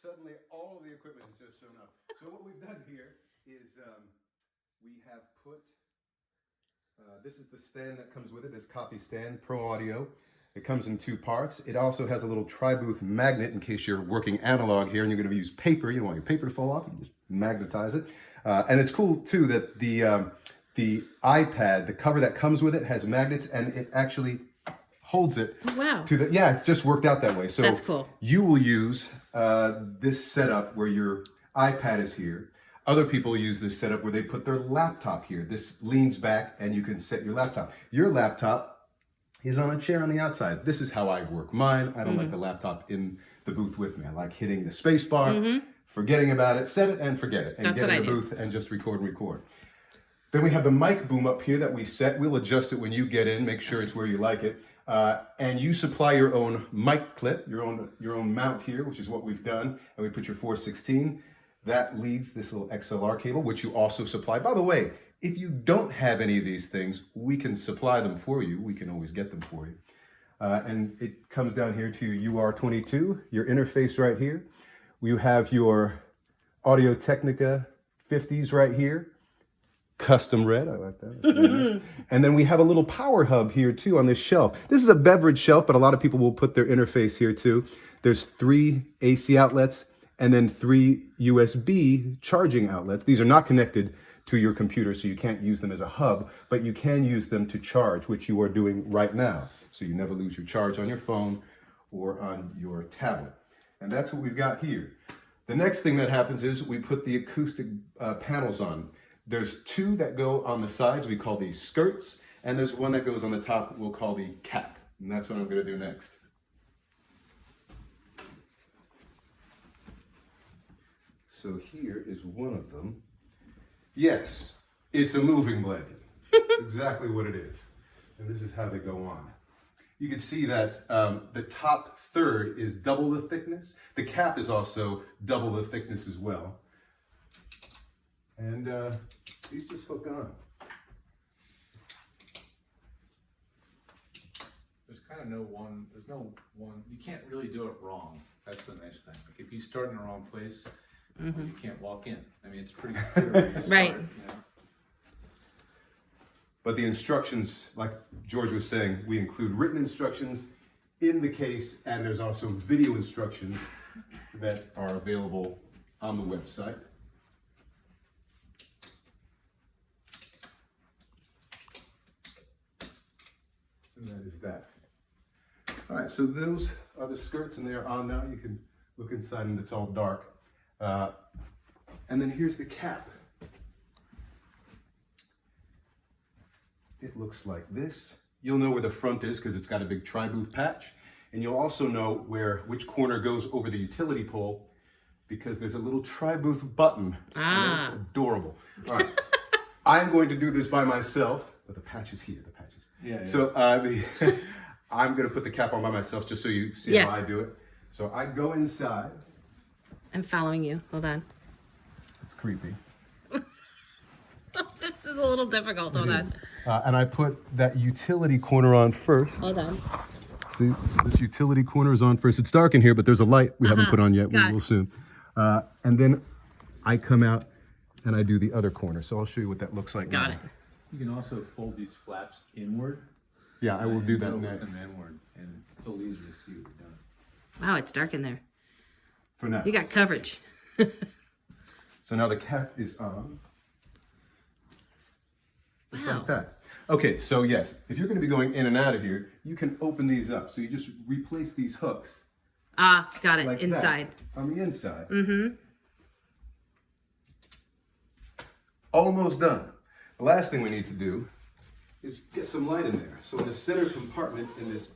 Suddenly, all of the equipment has just shown up. So what we've done here is we have put, this is the stand that comes with it, this copy stand, Pro Audio. It comes in 2 parts. It also has a little tri-booth magnet in case you're working analog here and you're going to use paper. You don't want your paper to fall off. You just magnetize it. And it's cool, too, that the iPad, the cover that comes with it, has magnets, and it actually holds it. Wow. To the, yeah, it's just worked out that way. So that's cool. You will use this setup where your iPad is here. Other people use this setup where they put their laptop here. This leans back and you can set your laptop. Your laptop is on a chair on the outside. This is how I work mine. I don't like the laptop in the booth with me. I like hitting the space bar, forgetting about it, set it and forget it, and that's get in the booth and just record and record. Then we have the mic boom up here that we set. We'll adjust it when you get in, make sure it's where you like it. And you supply your own mic clip, your own mount here, which is what we've done. And we put your 416. That leads this little XLR cable, which you also supply. By the way, if you don't have any of these things, we can supply them for you. We can always get them for you. And it comes down here to UR22, your interface right here. You have your Audio Technica 50s right here. Custom red, I like that. And then we have a little power hub here too on this shelf. This is a beverage shelf, but a lot of people will put their interface here too. There's 3 AC outlets and then 3 USB charging outlets. These are not connected to your computer, so you can't use them as a hub, but you can use them to charge, which you are doing right now. So you never lose your charge on your phone or on your tablet. And that's what we've got here. The next thing that happens is we put the acoustic panels on. There's 2 that go on the sides, we call these skirts, and there's 1 that goes on the top, we'll call the cap. And that's what I'm gonna do next. So here is one of them. Yes, it's a moving blanket. That's exactly what it is. And this is how they go on. You can see that the top third is double the thickness. The cap is also double the thickness as well. And these just hook on. There's kind of no one, you can't really do it wrong. That's the nice thing. Like if you start in the wrong place, you can't walk in. I mean, it's pretty clear where you start, right. You know? But the instructions, like George was saying, we include written instructions in the case, and there's also video instructions that are available on the website. And that is that. All right, so those are the skirts, and they are on now. You can look inside, and it's all dark. And then here's the cap. It looks like this. You'll know where the front is because it's got a big tri-booth patch. And you'll also know which corner goes over the utility pole because there's a little tri-booth button. Ah. It's adorable. All right. I'm going to do this by myself, but the patch is here, the patch is. Yeah. So I'm going to put the cap on by myself just so you see how I do it. So I go inside. I'm following you. Hold on. It's creepy. This is a little difficult. Hold on. And I put that utility corner on first. Hold on. See, so this utility corner is on first. It's dark in here, but there's a light we haven't put on yet. We will soon. And then I come out and I do the other corner. So I'll show you what that looks like now. Got it. You can also fold these flaps inward. Yeah, I will do that Go next. with them inward, and it's a little easier to see what you're doing. Wow, it's dark in there. For now. You got coverage. So now the cap is on. Just Wow. like that. Okay, so yes, if you're going to be going in and out of here, you can open these up. So you just replace these hooks. Ah, got it. Like Inside. that, on the inside. Mm-hmm. Almost done. The last thing we need to do is get some light in there. So in the center compartment in this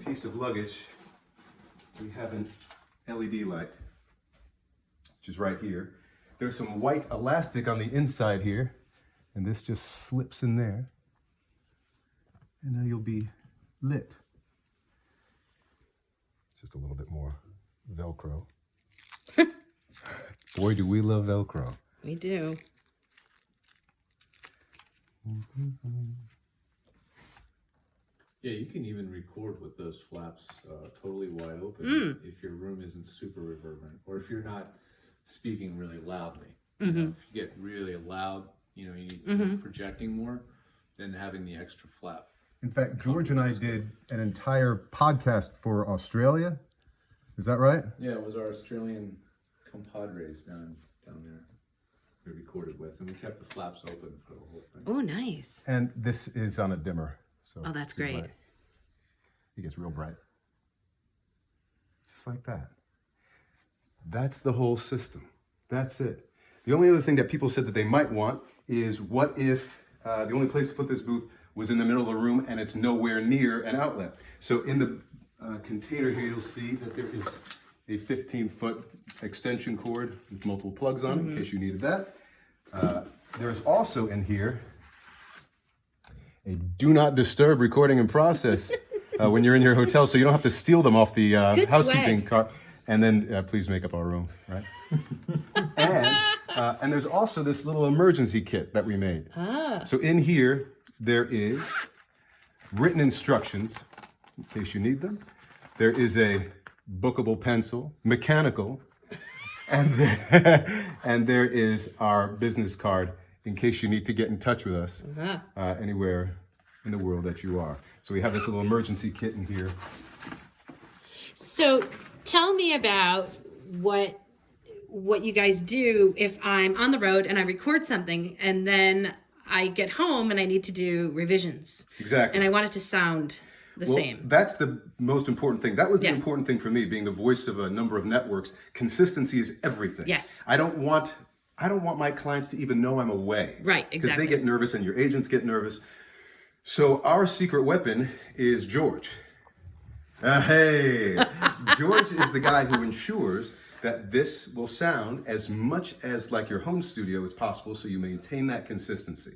piece of luggage, we have an LED light, which is right here. There's some white elastic on the inside here, and this just slips in there. And now you'll be lit. Just a little bit more Velcro. Boy, do we love Velcro. We do. Yeah, you can even record with those flaps totally wide open if your room isn't super reverberant, or if you're not speaking really loudly. You know, if you get really loud, you know, you're projecting more, then having the extra flap. In fact, George and I did an entire podcast for Australia. Is that right? Yeah, it was our Australian compadres down there we recorded with, and we kept the flaps open for the whole thing. Oh, nice. And this is on a dimmer. So Oh, that's it's too great. bright. It gets real bright. Just like that. That's the whole system. That's it. The only other thing that people said that they might want is what if the only place to put this booth was in the middle of the room and it's nowhere near an outlet. So in the container here, you'll see that there is a 15-foot extension cord with multiple plugs on it in case you needed that. There's also in here a do not disturb recording and process when you're in your hotel, so you don't have to steal them off the housekeeping swag. car. And then please make up our room, right? And there's also this little emergency kit that we made. So in here, there is written instructions in case you need them. There is a bookable pencil, mechanical, and there is our business card in case you need to get in touch with us anywhere in the world that you are. So we have this little emergency kit in here. So tell me about what you guys do if I'm on the road and I record something and then I get home and I need to do revisions. Exactly. And I want it to sound the same. That's the most important thing. That was the important thing for me, being the voice of a number of networks. Consistency is everything. Yes. I don't want my clients to even know I'm away. Right, Because exactly. they get nervous and your agents get nervous. So our secret weapon is George. Hey, George is the guy who ensures that this will sound as much as like your home studio as possible, so you maintain that consistency.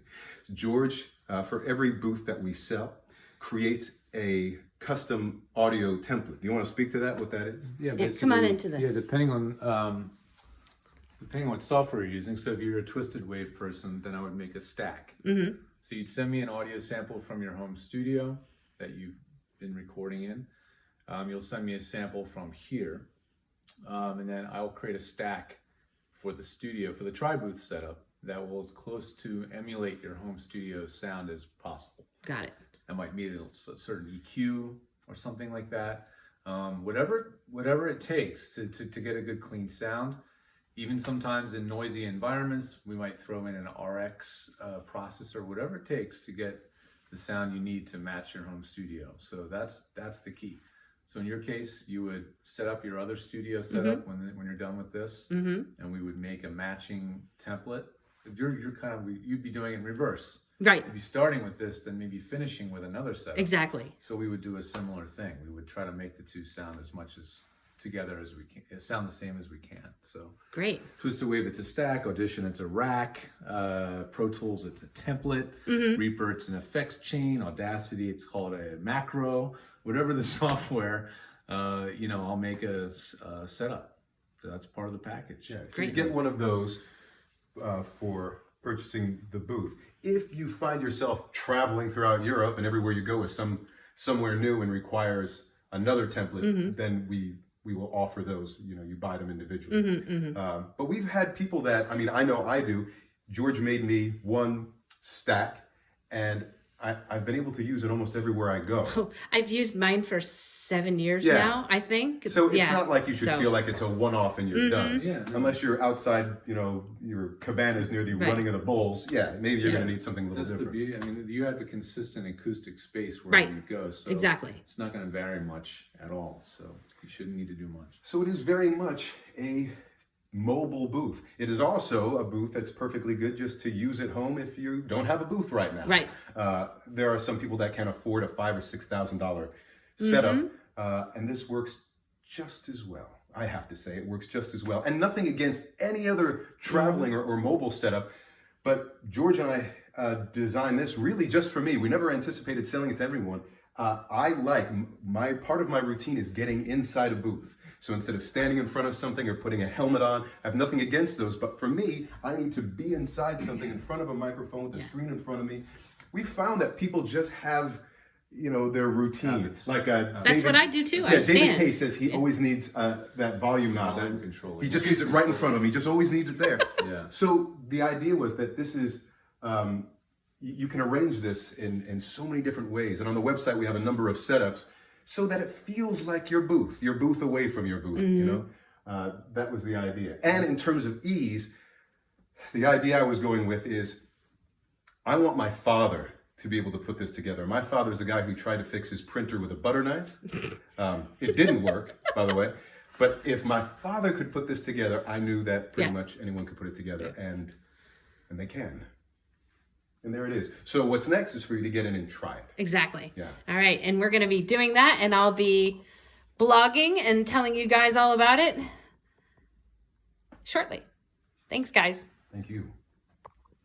George, for every booth that we sell, creates a custom audio template. Do you want to speak to that, what that is? Yeah, come on into the... Yeah, depending on what software you're using. So if you're a twisted wave person, then I would make a stack. So you'd send me an audio sample from your home studio that you've been recording in. You'll send me a sample from here. And then I'll create a stack for the studio, for the tri-booth setup, that will as close to emulate your home studio sound as possible. Got it. That might mean a certain EQ or something like that. Whatever it takes to get a good clean sound. Even sometimes in noisy environments, we might throw in an RX processor, whatever it takes to get the sound you need to match your home studio. So that's the key. So in your case, you would set up your other studio setup when you're done with this, and we would make a matching template. You'd be doing it in reverse. Right. You'd be starting with this, then maybe finishing with another setup. Exactly. So we would do a similar thing. We would try to make the two sound as much as together as we can, sound the same as we can. So Great. Twisted Wave, it's a stack. Audition, it's a rack. Pro Tools, it's a template. Reaper, it's an effects chain. Audacity, it's called a macro. Whatever the software, I'll make a setup. So that's part of the package. Yeah, so you get one of those for purchasing the booth. If you find yourself traveling throughout Europe and everywhere you go is somewhere new and requires another template, then we will offer those. You buy them individually. But we've had people that, I know I do. George made me one stack, and I've been able to use it almost everywhere I go. I've used mine for 7 years Yeah. now, I think. So it's not like you should So- feel like it's a one-off and you're done. Yeah, no. Unless you're outside, your cabanas near the Right. running of the bulls. Yeah, maybe you're Yeah. going to need something a little That's different. the beauty. You have a consistent acoustic space wherever Right. you go. So Exactly. it's not going to vary much at all. So you shouldn't need to do much. So it is very much a mobile booth. It is also a booth that's perfectly good just to use at home if you don't have a booth right now. Right. There are some people that can afford a $5,000 or $6,000 setup, and this works just as well. I have to say, it works just as well. And nothing against any other traveling or mobile setup, but George and I designed this really just for me. We never anticipated selling it to everyone. I like, part of my routine is getting inside a booth. So instead of standing in front of something or putting a helmet on, I have nothing against those. But for me, I need to be inside something in front of a microphone with a screen in front of me. We found that people just have their routine. Habits. Like That's what I do too. I David stand. Kay says he always needs that volume knob. Volume control. He just needs it right in front of him. He just always needs it there. Yeah. So the idea was that this is, you can arrange this in so many different ways. And on the website, we have a number of setups so that it feels like your booth away from your booth, that was the idea. And in terms of ease, the idea I was going with is, I want my father to be able to put this together. My father's the guy who tried to fix his printer with a butter knife. It didn't work, by the way. But if my father could put this together, I knew that pretty much anyone could put it together, and they can. And there it is. So what's next is for you to get in and try it. Exactly. Yeah. All right. And we're going to be doing that, and I'll be blogging and telling you guys all about it shortly. Thanks, guys. Thank you.